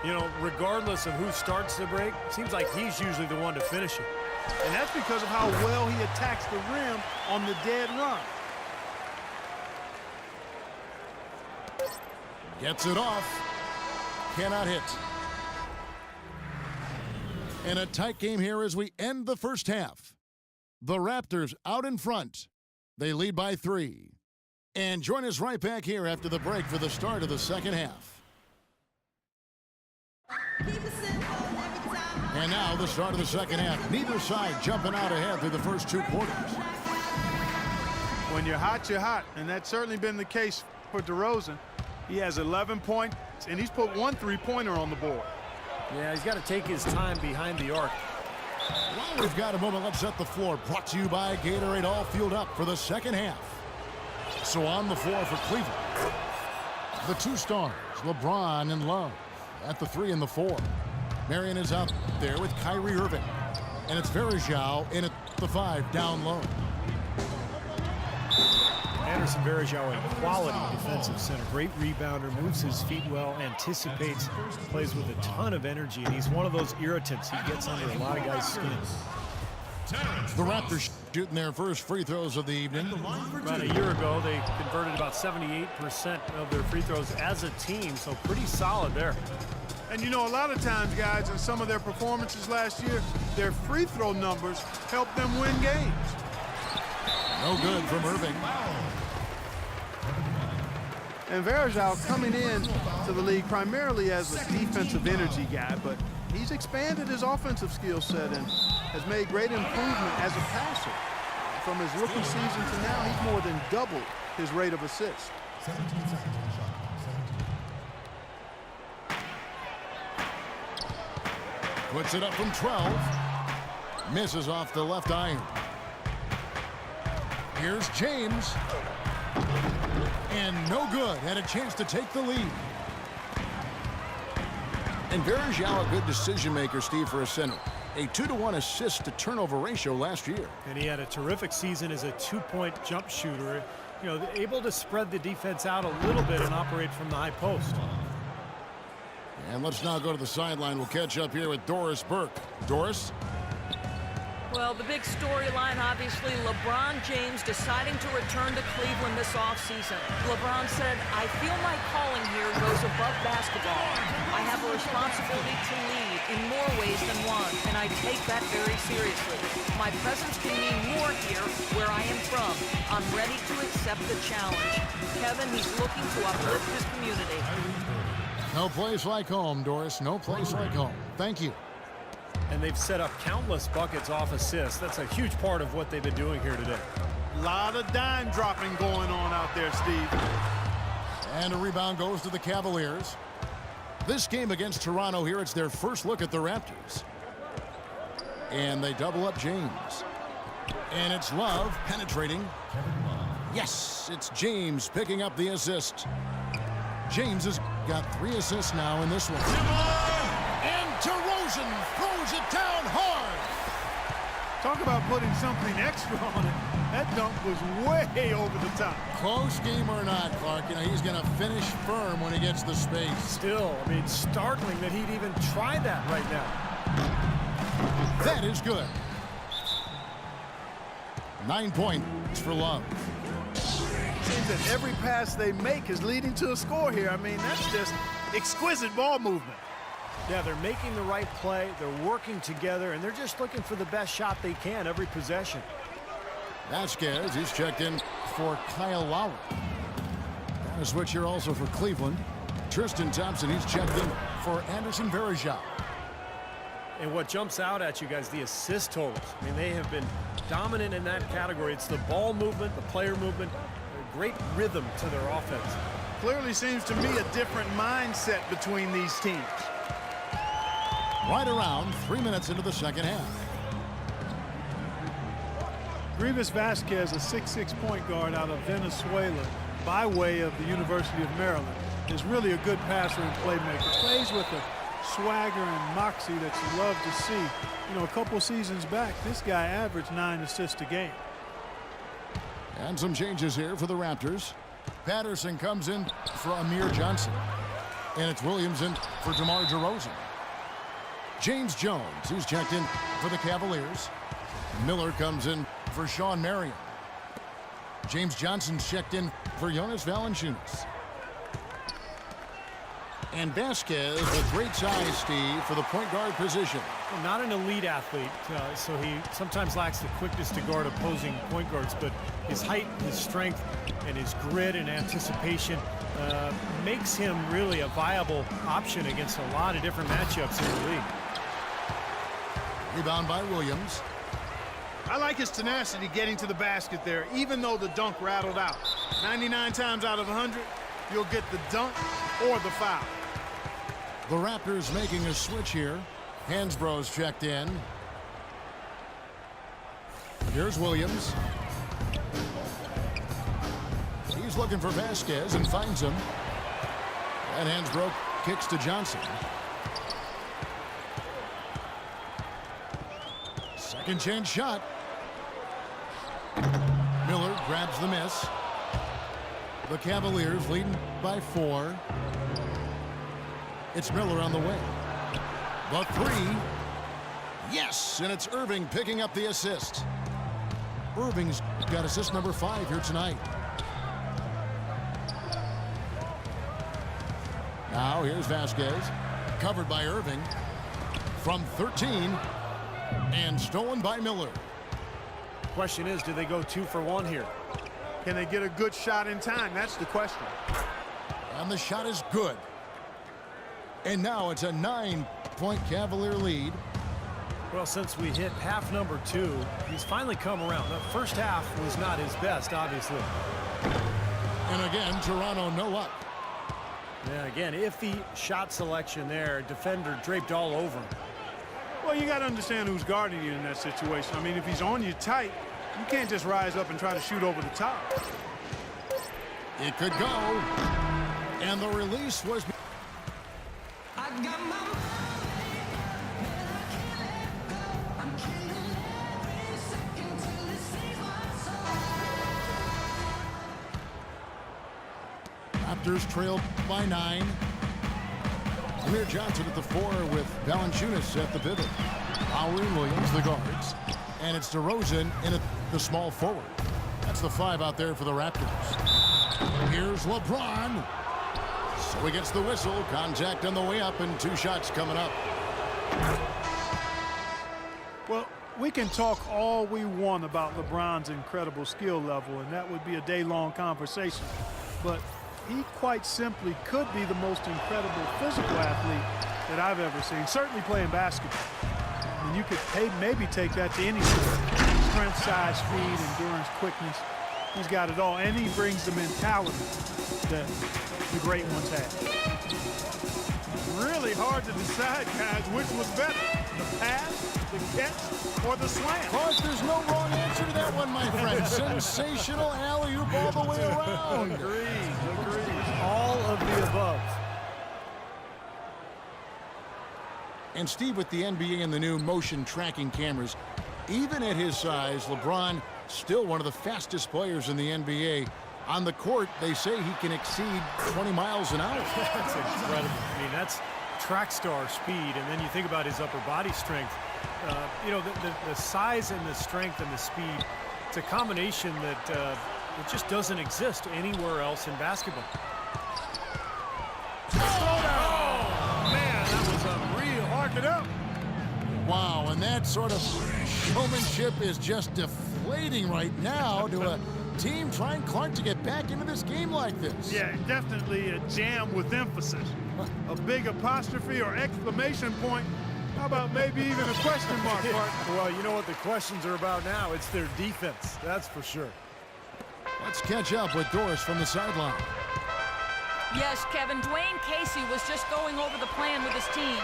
You know, regardless of who starts the break, it seems like he's usually the one to finish it. And that's because of how well he attacks the rim on the dead run. Gets it off. Cannot hit. And a tight game here as we end the first half. The Raptors out in front. They lead by 3. And join us right back here after the break for the start of the second half. And now the start of the second half. Neither side jumping out ahead through the first 2 quarters. When you're hot, you're hot. And that's certainly been the case for DeRozan. He has 11 points, and he's put 1 3-pointer on the board. Yeah, he's got to take his time behind the arc. Well, we've got a moment. Let's set the floor. Brought to you by Gatorade, all fueled up for the second half. So on the floor for Cleveland, the 2 stars, LeBron and Love, at the 3 and the 4. Marion is out there with Kyrie Irving. And it's Varejao in at the 5, down low. Anderson Varejao, a quality defensive center. Great rebounder, moves his feet well, anticipates, plays with a ton of energy, and he's one of those irritants. He gets under a lot of guys' skins. The Raptors shooting their first free throws of the evening. About a year ago, they converted about 78% of their free throws as a team, so pretty solid there. And you know, a lot of times, guys, in some of their performances last year, their free throw numbers helped them win games. No good from Irving. And Varejao coming in to the league primarily as a defensive energy guy, but he's expanded his offensive skill set and has made great improvement as a passer. From his rookie season to now, he's more than doubled his rate of assists. 17 seconds on shot. 17. Puts it up from 12. Misses off the left iron. Here's James. And no good. Had a chance to take the lead. And Varejao, a good decision maker, Steve, for a center. A 2-to-1 assist to turnover ratio last year. And he had a terrific season as a 2-point jump shooter. You know, able to spread the defense out a little bit and operate from the high post. And let's now go to the sideline. We'll catch up here with Doris Burke. Doris? Well, the big storyline, obviously, LeBron James deciding to return to Cleveland this offseason. LeBron said, I feel my calling here goes above basketball. I have a responsibility to lead in more ways than one, and I take that very seriously. My presence can mean more here where I am from. I'm ready to accept the challenge. Kevin, he's looking to uplift his community. No place like home, Doris. No place like home. Thank you. And they've set up countless buckets off assists. That's a huge part of what they've been doing here today. A lot of dime dropping going on out there, Steve. And a rebound goes to the Cavaliers. This game against Toronto here, it's their first look at the Raptors. And they double up James. And it's Love penetrating. Yes, it's James picking up the assist. James has got 3 assists now in this one. And DeRozan throws it down hard. Talk about putting something extra on it. That dunk was way over the top. Close game or not, Clark, you know, he's going to finish firm when he gets the space. Still, I mean, startling that he'd even try that right now. That is good. 9 points for Love. Seems that every pass they make is leading to a score here. I mean, that's just exquisite ball movement. Yeah, they're making the right play, they're working together, and they're just looking for the best shot they can every possession. Vasquez, he's checked in for Kyle Lowry. And a switch here also for Cleveland. Tristan Thompson, he's checked in for Anderson Varejao. And what jumps out at you guys, the assist totals. I mean, they have been dominant in that category. It's the ball movement, the player movement, a great rhythm to their offense. Clearly seems to me a different mindset between these teams. Right around 3 minutes into the second half. Grievous Vasquez, a 6'6" point guard out of Venezuela by way of the University of Maryland, is really a good passer and playmaker. Plays with a swagger and moxie that you love to see. You know, a couple seasons back, this guy averaged 9 assists a game. And some changes here for the Raptors. Patterson comes in for Amir Johnson. And it's Williams in for DeMar DeRozan. James Jones, who's checked in for the Cavaliers. Miller comes in for Sean Marion. James Johnson's checked in for Jonas Valanciunas. And Vasquez with great size, Steve, for the point guard position. Well, not an elite athlete, so he sometimes lacks the quickness to guard opposing point guards, but his height, his strength, and his grit and anticipation makes him really a viable option against a lot of different matchups in the league. Rebound by Williams. I like his tenacity getting to the basket there, even though the dunk rattled out. 99 times out of 100, you'll get the dunk or the foul. The Raptors making a switch here. Hansbrough's checked in. Here's Williams. He's looking for Vasquez and finds him. And Hansbrough kicks to Johnson. Second chance shot. Miller grabs the miss. The Cavaliers leading by 4. It's Miller on the way. The 3. Yes, and it's Irving picking up the assist. Irving's got assist number 5 here tonight. Now here's Vasquez. Covered by Irving. From 13. And stolen by Miller. Question is, do they go 2 for 1 here? Can they get a good shot in time? That's the question. And the shot is good. And now it's a 9-point Cavalier lead. Well, since we hit half number 2, he's finally come around. The first half was not his best, obviously. And again, Toronto no luck. Yeah, again, iffy shot selection there. Defender draped all over him. Well, you got to understand who's guarding you in that situation. I mean, if he's on you tight, you can't just rise up and try to shoot over the top. It could go. And the release was... Raptors trailed by 9. Amir Johnson at the 4 with Valanciunas at the pivot. Lowry and Williams, the guards. And it's DeRozan in at the small forward. That's the 5 out there for the Raptors. Here's LeBron. So he gets the whistle. Contact on the way up and 2 shots coming up. Well, we can talk all we want about LeBron's incredible skill level, and that would be a day-long conversation. But he quite simply could be the most incredible physical athlete that I've ever seen, certainly playing basketball. I mean, you could maybe take that to any sport. Strength, size, speed, endurance, quickness. He's got it all, and he brings the mentality that the great ones had. Really hard to decide, guys, which was better, the pass, the catch, or the slam. Of course, there's no wrong answer to that one, my friend. Sensational alley-oop all the way around. Agreed. All of the above. And Steve, with the NBA and the new motion tracking cameras, even at his size, LeBron still one of the fastest players in the NBA. On the court, they say he can exceed 20 miles an hour. That's incredible. I mean, that's track star speed, and then you think about his upper body strength. You know, the size and the strength and the speed, it's a combination that it just doesn't exist anywhere else in basketball. Oh, man, that was a real hark it up. Wow, and that sort of showmanship is just deflating right now to a team trying Clark to get back into this game like this. Yeah, definitely a jam with emphasis. A big apostrophe or exclamation point. How about maybe even a question mark, Clark? Well, you know what the questions are about now. It's their defense, that's for sure. Let's catch up with Doris from the sideline. Yes, Kevin, Dwayne Casey was just going over the plan with his team.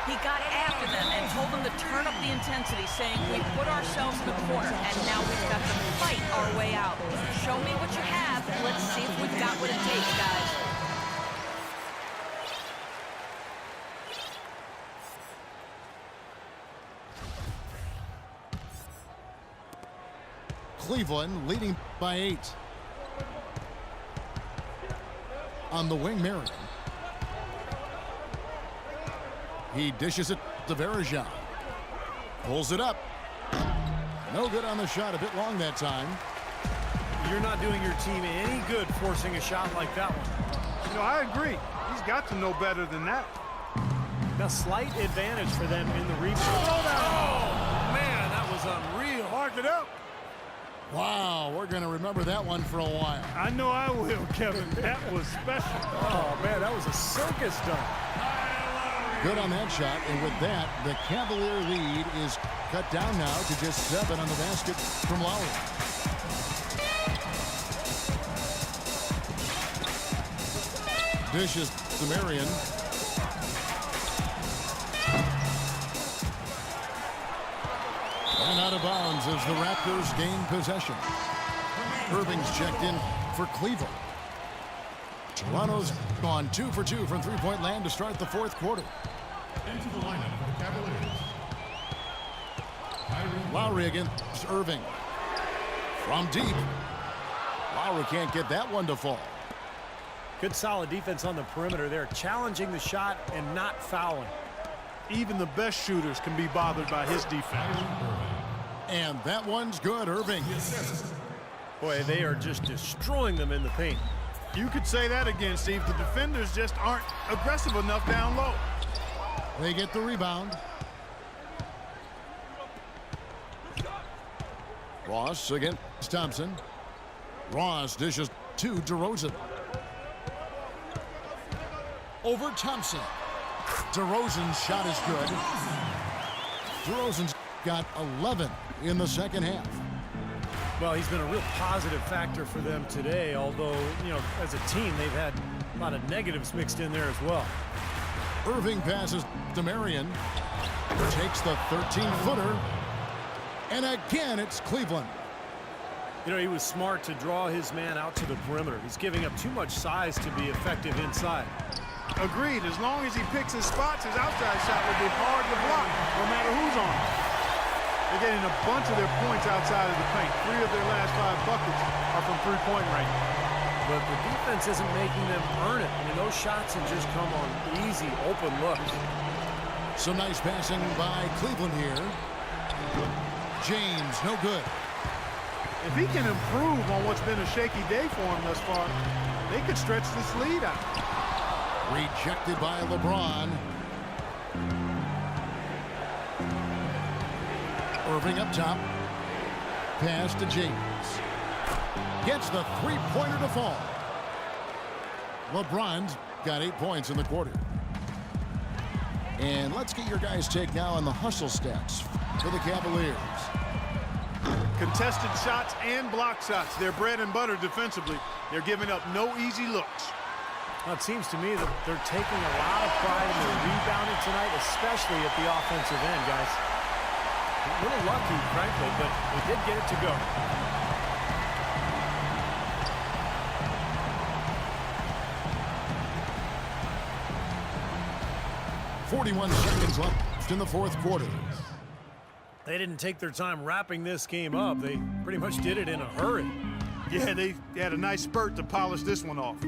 He got after them and told them to turn up the intensity, saying we put ourselves in a corner and now we've got to fight our way out. Show me what you have. Let's see if we've got what it takes, guys. Cleveland leading by 8. On the wing, Marion. He dishes it to Varejao. Pulls it up. No good on the shot. A bit long that time. You're not doing your team any good forcing a shot like that one. You know, I agree. He's got to know better than that. A slight advantage for them in the rebound. Oh, man, that was unreal. Mark it up. Wow, we're going to remember that one for a while. I know I will, Kevin. That was special. Oh, man, that was a circus dunk. Good on that shot, and with that, the Cavalier lead is cut down now to just 7 on the basket from Lowry. Dishes to Marion. And out of bounds as the Raptors gain possession. Irving's checked in for Cleveland. Toronto's gone 2 for 2 from three-point land to start the fourth quarter. Into the lineup for the Cavaliers. Lowry against Irving. From deep. Lowry can't get that one to fall. Good solid defense on the perimeter there, challenging the shot and not fouling. Even the best shooters can be bothered by his defense. And that one's good, Irving. Boy, they are just destroying them in the paint. You could say that again, Steve. The defenders just aren't aggressive enough down low. They get the rebound. Ross against Thompson. Ross dishes to DeRozan. Over Thompson. DeRozan's shot is good. DeRozan's got 11 in the second half. Well, he's been a real positive factor for them today, although, you know, as a team, they've had a lot of negatives mixed in there as well. Irving passes to Marion. Takes the 13-footer. And again, it's Cleveland. You know, he was smart to draw his man out to the perimeter. He's giving up too much size to be effective inside. Agreed. As long as he picks his spots, his outside shot will be hard to block, no matter who's on him. They're getting a bunch of their points outside of the paint. 3 of their last 5 buckets are from three-point range. But the defense isn't making them earn it. I mean, those shots have just come on easy, open looks. Some nice passing by Cleveland here. James, no good. If he can improve on what's been a shaky day for him thus far, they could stretch this lead out. Rejected by LeBron. Irving up top. Pass to James. Gets the three-pointer to fall. LeBron's got 8 points in the quarter. And let's get your guys' take now on the hustle stats for the Cavaliers. Contested shots and block shots. They're bread and butter defensively. They're giving up no easy looks. Well, it seems to me that they're taking a lot of pride in their rebounding tonight, especially at the offensive end, guys. A little lucky, frankly, but they did get it to go. .41 seconds left in the fourth quarter. They didn't take their time wrapping this game up. They pretty much did it in a hurry. Yeah, they had a nice spurt to polish this one off.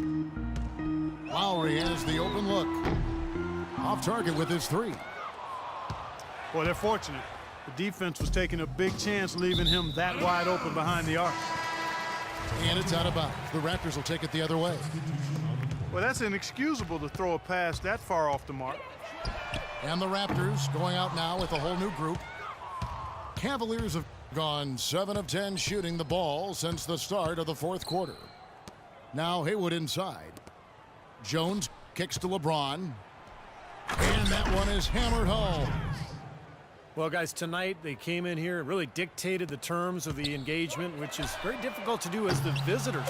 Lowry has the open look. Off target with his 3. Boy, they're fortunate. The defense was taking a big chance, leaving him that wide open behind the arc. And it's out of bounds. The Raptors will take it the other way. Well, that's inexcusable to throw a pass that far off the mark. And the Raptors going out now with a whole new group. Cavaliers have gone 7 of 10 shooting the ball since the start of the fourth quarter. Now Haywood inside. Jones kicks to LeBron. And that one is hammered home. Well, guys, tonight they came in here and really dictated the terms of the engagement, which is very difficult to do as the visitors.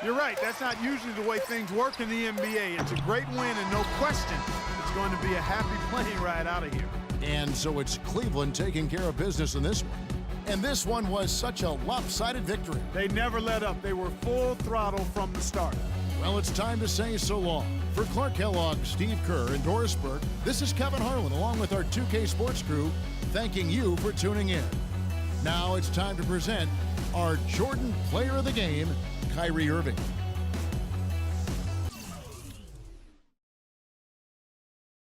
You're right. That's not usually the way things work in the NBA. It's a great win, and no question, it's going to be a happy plane ride out of here. And so it's Cleveland taking care of business in this one. And this one was such a lopsided victory. They never let up. They were full throttle from the start. Well, it's time to say so long. For Clark Kellogg, Steve Kerr, and Doris Burke, this is Kevin Harlan along with our 2K Sports crew, thanking you for tuning in. Now it's time to present our Jordan Player of the Game, Kyrie Irving.